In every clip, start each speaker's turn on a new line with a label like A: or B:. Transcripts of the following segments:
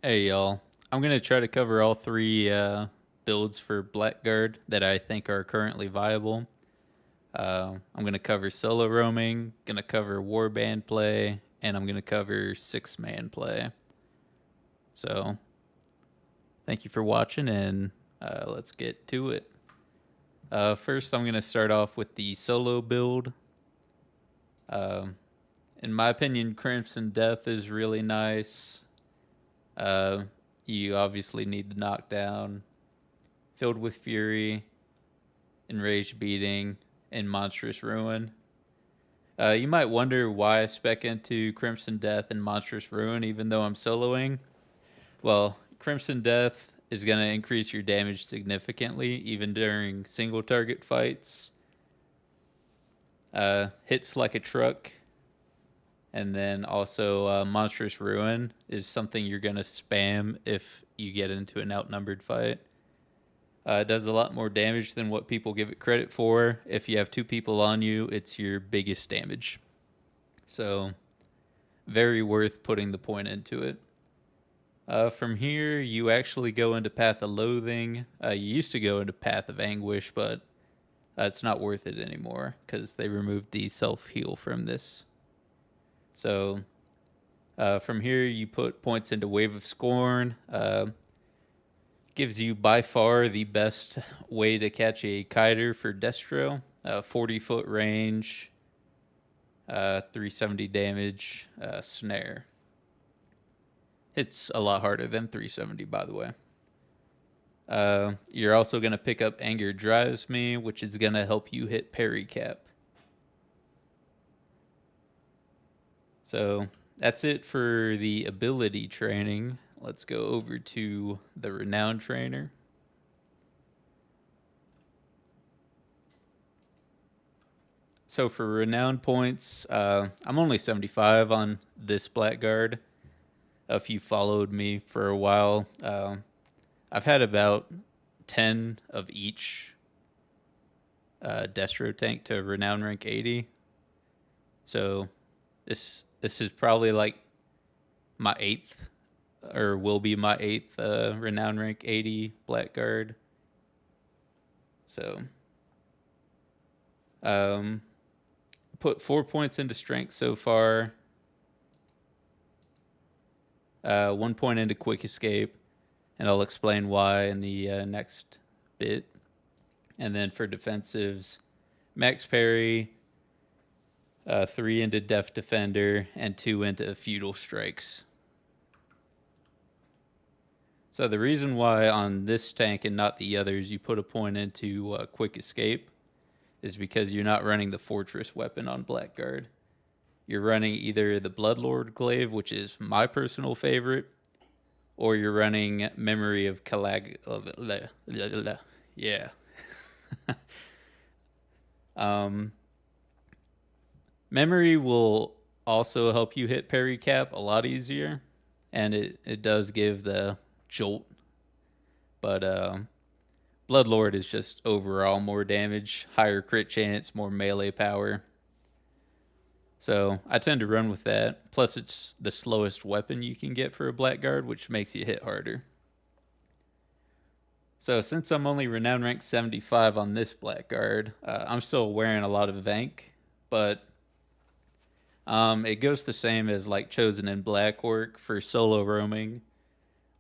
A: Hey y'all, I'm gonna try to cover all three builds for Blackguard that I think are currently viable. I'm gonna cover solo roaming, gonna cover warband play, and I'm gonna cover six-man play. So thank you for watching, and let's get to it. First, I'm gonna start off with the solo build. Um, in my opinion, Crimson Death is really nice. Uh, you obviously need the knockdown. Filled with Fury, Enraged Beating, and Monstrous Ruin. You might wonder why I spec into Crimson Death and Monstrous Ruin even though I'm soloing. Well, Crimson Death is going to increase your damage significantly even during single target fights. Hits like a truck. And then also Monstrous Ruin is something you're going to spam if you get into an outnumbered fight. It does a lot more damage than what people give it credit for. If you have two people on you, it's your biggest damage. So, very worth putting the point into it. From here, you actually go into Path of Loathing. You used to go into Path of Anguish, but it's not worth it anymore because they removed the self heal from this. So, from here, you put points into Wave of Scorn. Gives you by far the best way to catch a kiter for Destro. 40-foot range, 370 damage, snare. Hits a lot harder than 370, by the way. You're also going to pick up Anger Drives Me, which is going to help you hit parry cap. So that's it for the ability training. Let's go over to the Renown Trainer. So for Renown points, I'm only 75 on this Blackguard. If you followed me for a while, I've had about 10 of each Destro tank to Renown rank 80. So this is probably like my eighth, or will be my eighth Renown rank 80 Blackguard. So put 4 points into strength so far. 1 point into quick escape, and I'll explain why in the next bit. And then for defensives, max parry, 3 into def defender, and 2 into feudal strikes. So the reason why on this tank and not the others you put a point into quick escape is because you're not running the fortress weapon on Blackguard. You're running either the Bloodlord Glaive, which is my personal favorite, or you're running Memory of Yeah. Memory will also help you hit parry cap a lot easier, and it does give the jolt. But Bloodlord is just overall more damage, higher crit chance, more melee power. So I tend to run with that. Plus, it's the slowest weapon you can get for a Blackguard, which makes you hit harder. So since I'm only Renown rank 75 on this Blackguard, I'm still wearing a lot of Vank, but it goes the same as like Chosen and Blackwork for solo roaming,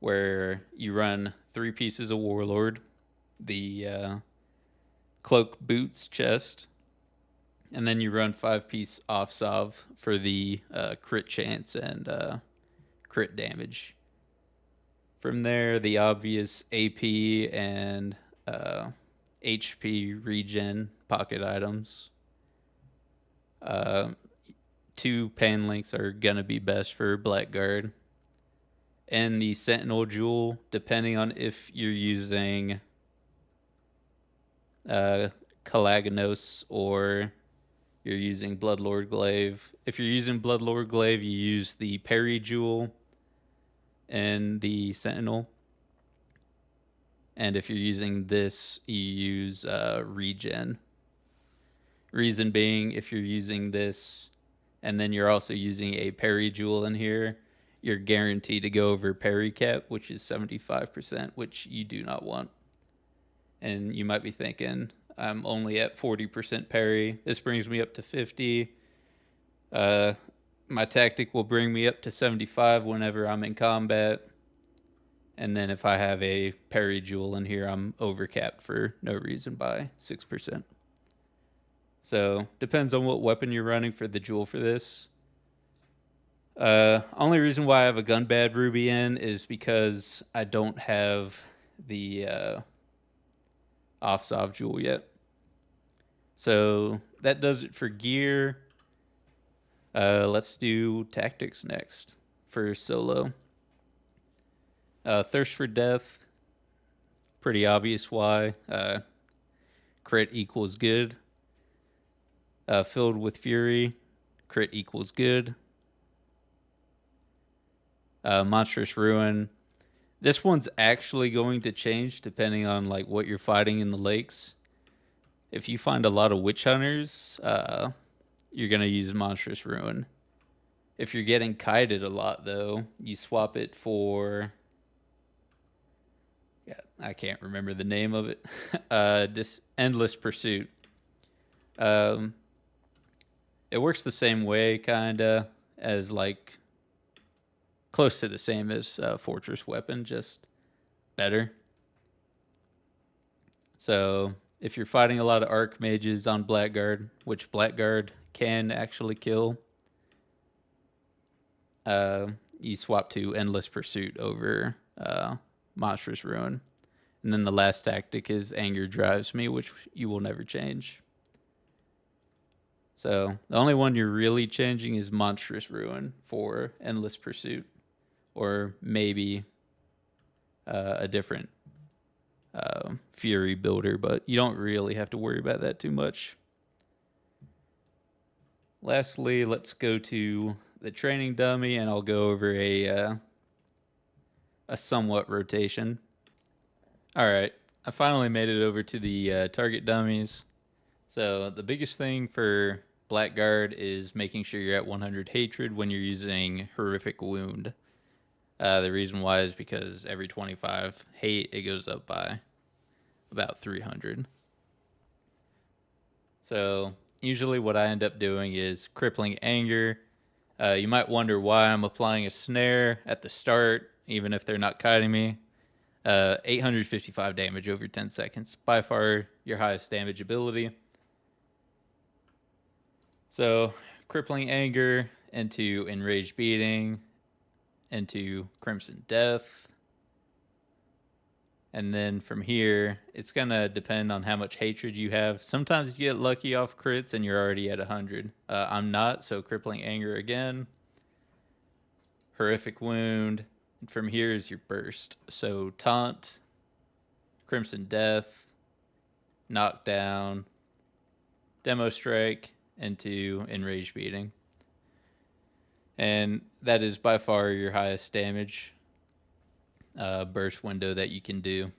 A: where you run 3 pieces of Warlord, the Cloak Boots chest, and then you run 5-piece Offsov for the crit chance and crit damage. From there, the obvious AP and HP regen pocket items. 2 pan links are gonna be best for Blackguard. And the Sentinel Jewel, depending on if you're using Kalaganos or you're using Bloodlord Glaive. If you're using Bloodlord Glaive, you use the Parry Jewel and the Sentinel. And if you're using this, you use Regen. Reason being, if you're using this and then you're also using a Parry Jewel in here, you're guaranteed to go over parry cap, which is 75%, which you do not want. And you might be thinking, I'm only at 40% parry. This brings me up to 50. My tactic will bring me up to 75 whenever I'm in combat. And then if I have a parry jewel in here, I'm overcapped for no reason by 6%. So depends on what weapon you're running for the jewel for this. Only reason why I have a gun bad ruby in is because I don't have the off-sov jewel yet. So that does it for gear. Let's do tactics next for solo. Thirst for Death, pretty obvious why. Crit equals good. Filled with Fury, crit equals good. Monstrous Ruin. This one's actually going to change depending on like what you're fighting in the lakes. If you find a lot of witch hunters, you're going to use Monstrous Ruin. If you're getting kited a lot, though, you swap it for... Yeah, I can't remember the name of it. This Endless Pursuit. It works the same way, kind of, as like... Close to the same as Fortress Weapon, just better. So if you're fighting a lot of Archmages on Blackguard, which Blackguard can actually kill, you swap to Endless Pursuit over Monstrous Ruin. And then the last tactic is Anger Drives Me, which you will never change. So the only one you're really changing is Monstrous Ruin for Endless Pursuit. Or maybe a different Fury builder, but you don't really have to worry about that too much. Lastly, let's go to the training dummy, and I'll go over a somewhat rotation. All right, I finally made it over to the target dummies. So the biggest thing for Blackguard is making sure you're at 100 hatred when you're using Horrific Wound. The reason why is because every 25 hate, it goes up by about 300. So usually what I end up doing is Crippling Anger. You might wonder why I'm applying a snare at the start, even if they're not kiting me. 855 damage over 10 seconds. By far your highest damage ability. So Crippling Anger into Enraged Beating, into Crimson Death, and then from here it's gonna depend on how much hatred you have. Sometimes you get lucky off crits and you're already at 100. I'm not, so Crippling Anger again, Horrific Wound, and from here is your burst. So Taunt, Crimson Death, Knockdown, Demo Strike, into Enraged Beating. And that is by far your highest damage burst window that you can do.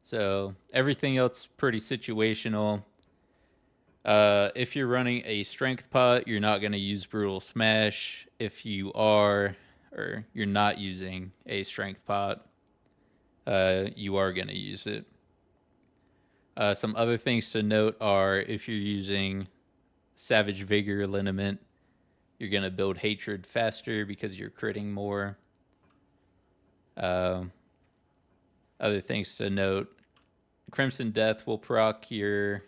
A: So everything else pretty situational. If you're running a strength pot, you're not going to use Brutal Smash. If you are, or you're not using a strength pot, you are going to use it. Some other things to note are if you're using Savage Vigor Liniment, you're going to build hatred faster because you're critting more. Other things to note, Crimson Death will proc your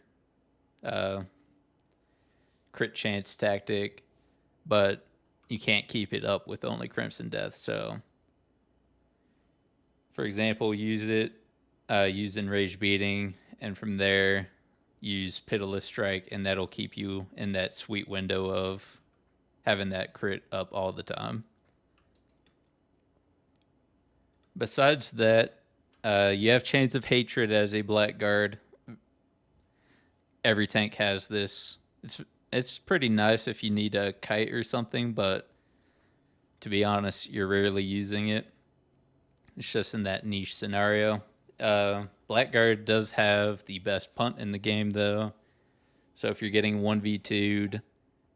A: crit chance tactic, but you can't keep it up with only Crimson Death. So, for example, use it, use Enraged Beating, and from there, use Pitiless Strike, and that'll keep you in that sweet window of having that crit up all the time. Besides that, you have Chains of Hatred as a Blackguard. Every tank has this. It's pretty nice if you need a kite or something, but to be honest, you're rarely using it. It's just in that niche scenario. Blackguard does have the best punt in the game, though. So if you're getting 1v2'd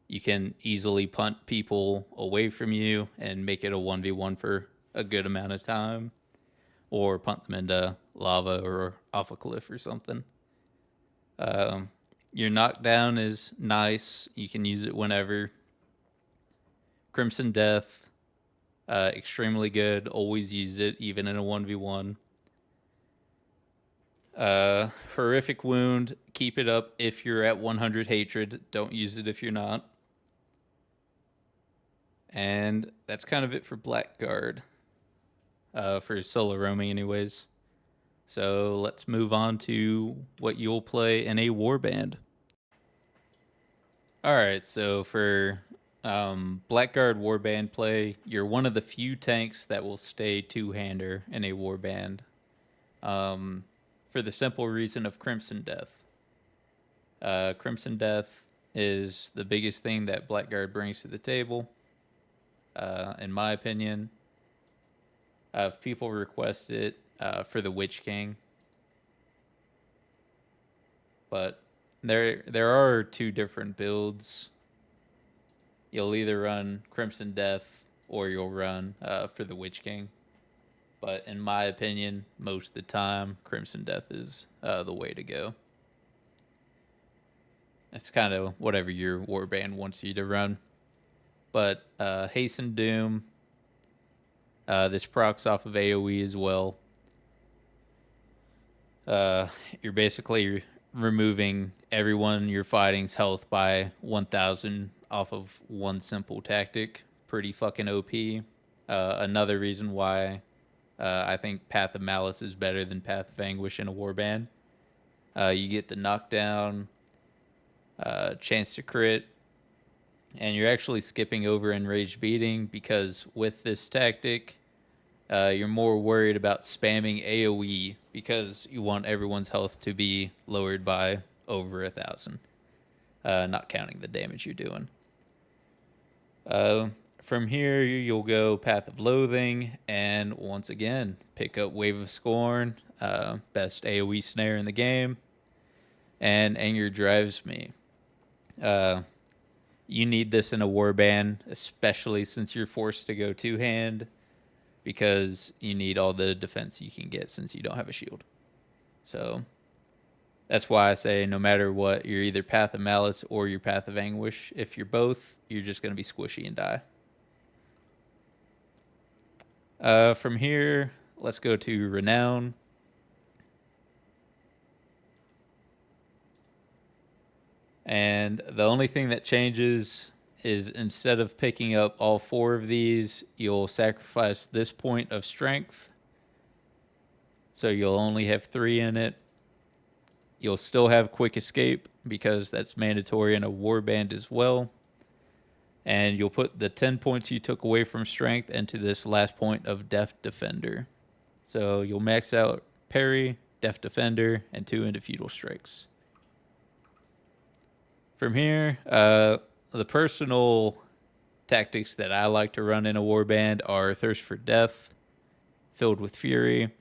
A: you can easily punt people away from you and make it a 1v1 for a good amount of time, or punt them into lava or off a cliff or something. Your knockdown is nice. You can use it whenever. Crimson Death, extremely good. Always use it, even in a 1v1. Horrific Wound, keep it up if you're at 100 hatred. Don't use it if you're not. And that's kind of it for Blackguard. For solo roaming anyways. So let's move on to what you'll play in a warband. Alright, so for Blackguard warband play, you're one of the few tanks that will stay two-hander in a warband. For the simple reason of Crimson Death. Crimson Death is the biggest thing that Blackguard brings to the table, in my opinion. If people request it for the Witch King, but there are two different builds. You'll either run Crimson Death or you'll run for the Witch King. But in my opinion, most of the time, Crimson Death is the way to go. It's kind of whatever your warband wants you to run. But Hasten Doom, this procs off of AoE as well. You're basically removing everyone you're fighting's health by 1,000 off of one simple tactic. Pretty fucking OP. Another reason why I think Path of Malice is better than Path of Anguish in a warband. You get the knockdown, chance to crit, and you're actually skipping over Enraged Beating because with this tactic, you're more worried about spamming AoE because you want everyone's health to be lowered by over 1,000, not counting the damage you're doing. From here, you'll go Path of Loathing, and once again, pick up Wave of Scorn, best AoE snare in the game, and Anger Drives Me. You need this in a warband, especially since you're forced to go two-hand, because you need all the defense you can get since you don't have a shield. So that's why I say no matter what, you're either Path of Malice or you're Path of Anguish. If you're both, you're just going to be squishy and die. From here, let's go to Renown. And the only thing that changes is instead of picking up all 4 of these, you'll sacrifice this point of strength. So you'll only have 3 in it. You'll still have quick escape because that's mandatory in a warband as well. And you'll put the 10 points you took away from strength into this last point of Deft Defender. So you'll max out parry, Deft Defender, and 2 into Feudal Strikes. From here, the personal tactics that I like to run in a warband are Thirst for Death, Filled with Fury,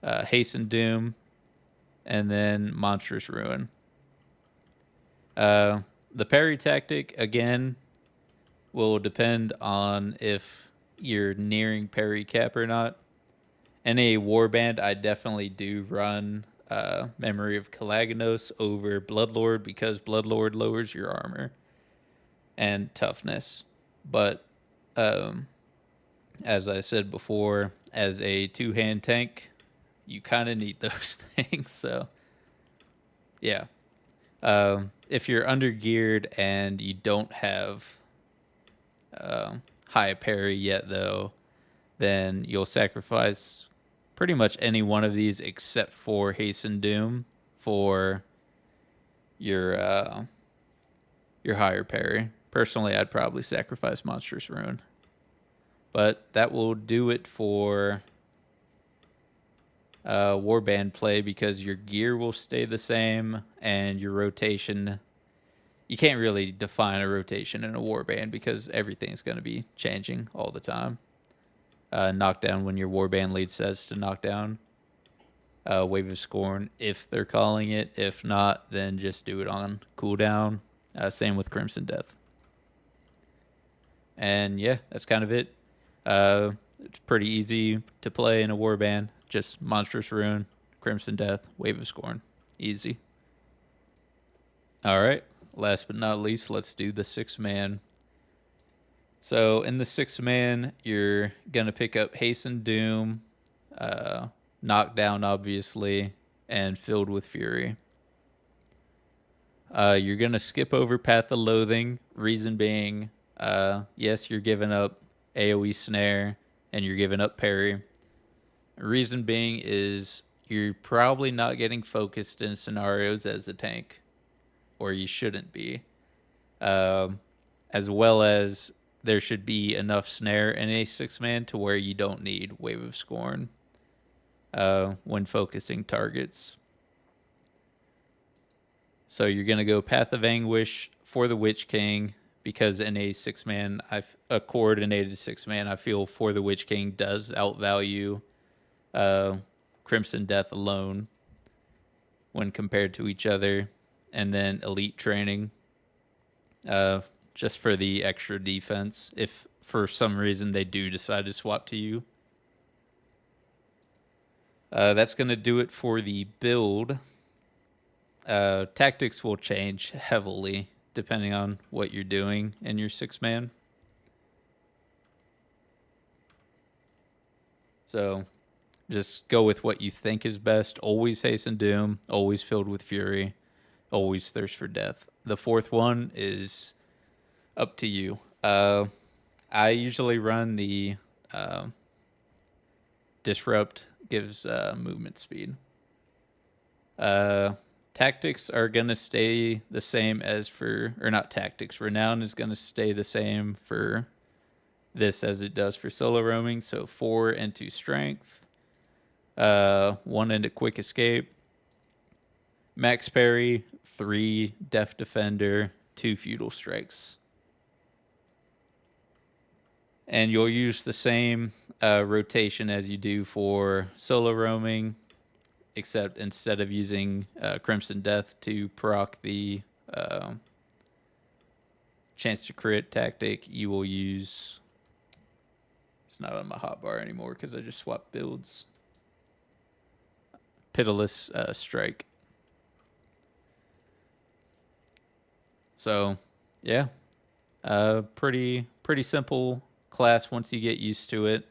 A: Hasten Doom, and then Monstrous Ruin. The parry tactic, again, will depend on if you're nearing parry cap or not. In a warband, I definitely do run Memory of Kalaganos over Bloodlord because Bloodlord lowers your armor and toughness. But as I said before, as a two-hand tank, you kind of need those things. So, yeah. If you're under-geared and you don't have high parry yet, though, then you'll sacrifice pretty much any one of these except for Hasten Doom for your higher parry. Personally, I'd probably sacrifice Monstrous Ruin. But that will do it for warband play because your gear will stay the same and your rotation. You can't really define a rotation in a warband because everything's going to be changing all the time. Knockdown when your warband lead says to knock down. Wave of Scorn if they're calling it. If not, then just do it on cooldown. Same with Crimson Death. And yeah, that's kind of it. It's pretty easy to play in a warband. Just Monstrous Ruin, Crimson Death, Wave of Scorn. Easy. All right. Last but not least, let's do the 6-man. So in the 6-man, you're gonna pick up Hasten Doom, Knockdown, obviously, and Filled with Fury. You're gonna skip over Path of Loathing. Reason being, yes, you're giving up AoE snare and you're giving up parry. Reason being is you're probably not getting focused in scenarios as a tank, or you shouldn't be. As well as there should be enough snare in a 6-man to where you don't need Wave of Scorn when focusing targets. So you're going to go Path of Anguish for the Witch King, because in a 6-man, a coordinated 6-man, I feel for the Witch King does outvalue Crimson Death alone when compared to each other. And then Elite Training, just for the extra defense, if for some reason they do decide to swap to you. That's going to do it for the build. Tactics will change heavily depending on what you're doing in your 6-man. So just go with what you think is best. Always Hasten Doom, always Filled with Fury, always Thirst for Death. The 4th one is up to you. I usually run the Disrupt, gives movement speed. Tactics are going to stay the same as for, or not tactics, Renown is going to stay the same for this as it does for solo roaming. So 4 into Strength, 1 into Quick Escape, Max Parry, 3 Def Defender, 2 Feudal Strikes. And you'll use the same rotation as you do for solo roaming, except instead of using Crimson Death to proc the chance to crit tactic, you will use... It's not on my hotbar anymore because I just swapped builds. Pitiless Strike. So, yeah. Pretty simple class once you get used to it.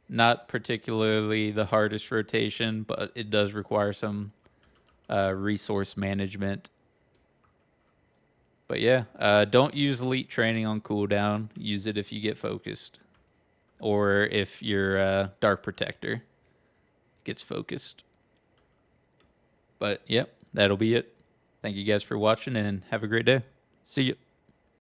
A: Not particularly the hardest rotation, but it does require some resource management. But yeah, don't use Elite Training on cooldown. Use it if you get focused. Or if your Dark Protector gets focused. But yep, that'll be it. Thank you guys for watching and have a great day. See you.